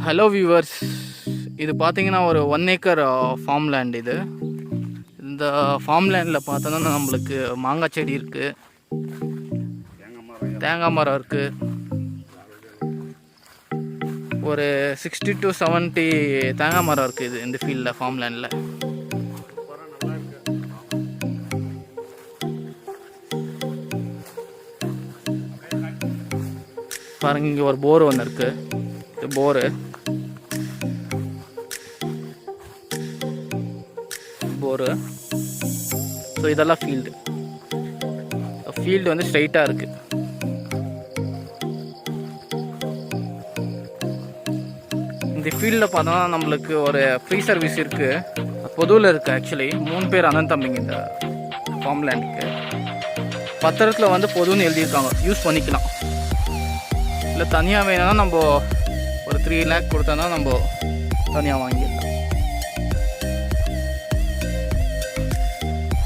Hello viewers, இது பார்த்தீங்கன்னா ஒரு 1 ஏக்கர் ஃபார்ம் லேண்ட். இந்த ஃபார்ம் லேண்டில் பார்த்தோன்னா நம்மளுக்கு மாங்காய் செடி இருக்குது, தேங்காய் மரம் இருக்குது. ஒரு 60 to 70 தேங்காய் மரம் இருக்குது இந்த ஃபீல்டில், ஃபார்ம் லேண்டில். பாருங்க, இங்கே ஒரு போர் ஒன்று இருக்குது. இது போரு ஸோ இதெல்லாம் ஃபீல்டு வந்து ஸ்ட்ரைட்டாக இருக்குது. இந்த ஃபீல்டில் பார்த்தோன்னா நம்மளுக்கு ஒரு ஃப்ரீ சர்வீஸ் இருக்குது, பொதுவில் இருக்குது. ஆக்சுவலி 3 பேர் அண்ணன் தம்பிங்க இந்த ஃபார்ம் லேண்டுக்கு. பத்திரத்தில் வந்து பொதுன்னு எழுதியிருக்காங்க, யூஸ் பண்ணிக்கலாம். இல்லை தனியாக வேணும்னா நம்ம ஒரு 3 lakh கொடுத்தோன்னா நம்ம தனியாக வாங்கிடலாம்.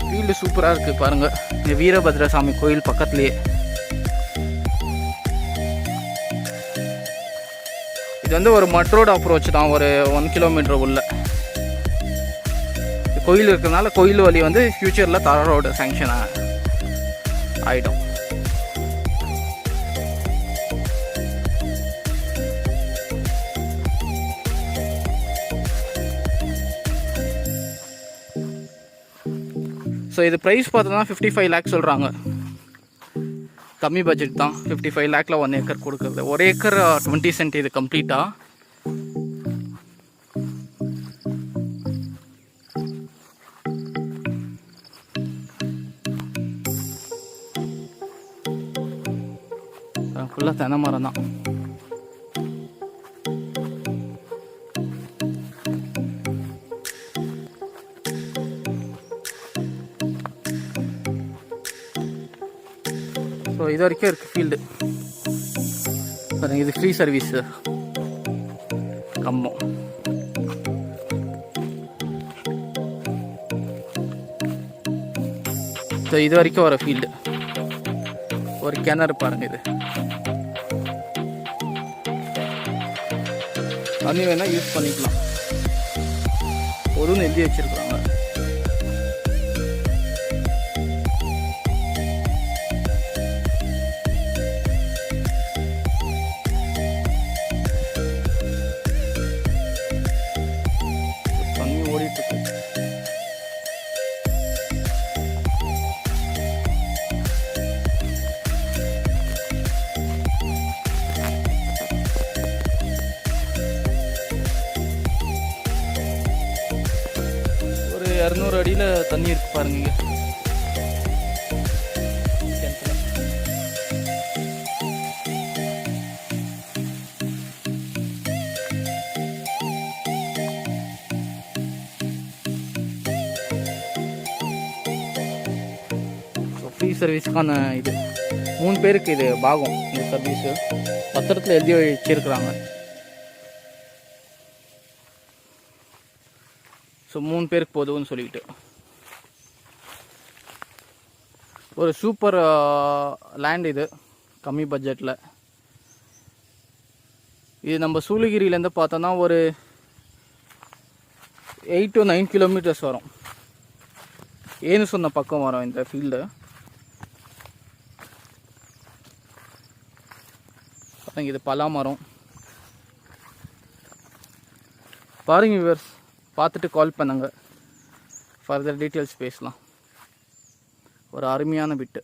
ஃபீல்டு சூப்பராக இருக்குது பாருங்கள். இந்த வீரபத்ர சாமி கோயில் பக்கத்துலேயே. இது வந்து ஒரு மட் ரோடு அப்ரோச் தான், ஒரு 1 கிலோமீட்டர் உள்ள கோயில் இருக்கிறதுனால கோயில் வழி வந்து ஃப்யூச்சரில் தார் ரோடு சேங்ஷன் ஆகிடும். ஸோ இது ப்ரைஸ் பார்த்தோன்னா 55 lakh சொல்கிறாங்க. கம்மி பட்ஜெட் தான். 55 lakhல 1 ஏக்கர் கொடுக்குறது. 1 ஏக்கர் 20 cent இது கம்ப்ளீட்டாக. ஃபுல்லாக தென்னை மரம் தான். ஸோ இது வரைக்கும் இருக்குது ஃபீல்டு. பாருங்கள், இது ஃப்ரீ சர்வீஸு கம்பம். ஸோ இது வரைக்கும் வர ஃபீல்டு. ஒரு கிணறு பாருங்கள், இது தண்ணி வேணால் யூஸ் பண்ணிக்கலாம். பொதுன்னு எழுதி வச்சுருக்குறாங்க. ஒரு 200 அடியில் தண்ணி இருக்கு பாருங்க. ஃப்ரீ சர்வீஸ்க்கான இது 3 பேருக்கு இது பாகம். இந்த சர்வீஸு பத்திரத்தில் எழுதி வச்சிருக்கிறாங்க. ஸோ 3 பேருக்கு போதும்னு சொல்லிக்கிட்டு ஒரு சூப்பர் லேண்ட் இது, கம்மி பட்ஜெட்டில். இது நம்ம சூளகிரியிலேருந்து பார்த்தோன்னா ஒரு 8 to 9 kilometers வரும். ஏன்னு சொன்ன பக்கம் வரும் இந்த ஃபீல்டு. இது பலா மரம் பாருங்க வியூவர்ஸ். பார்த்துட்டு கால் பண்ணுங்க, ஃபர்தர் டீட்டெயில்ஸ் பேசலாம். ஒரு அருமையான பிட்டு.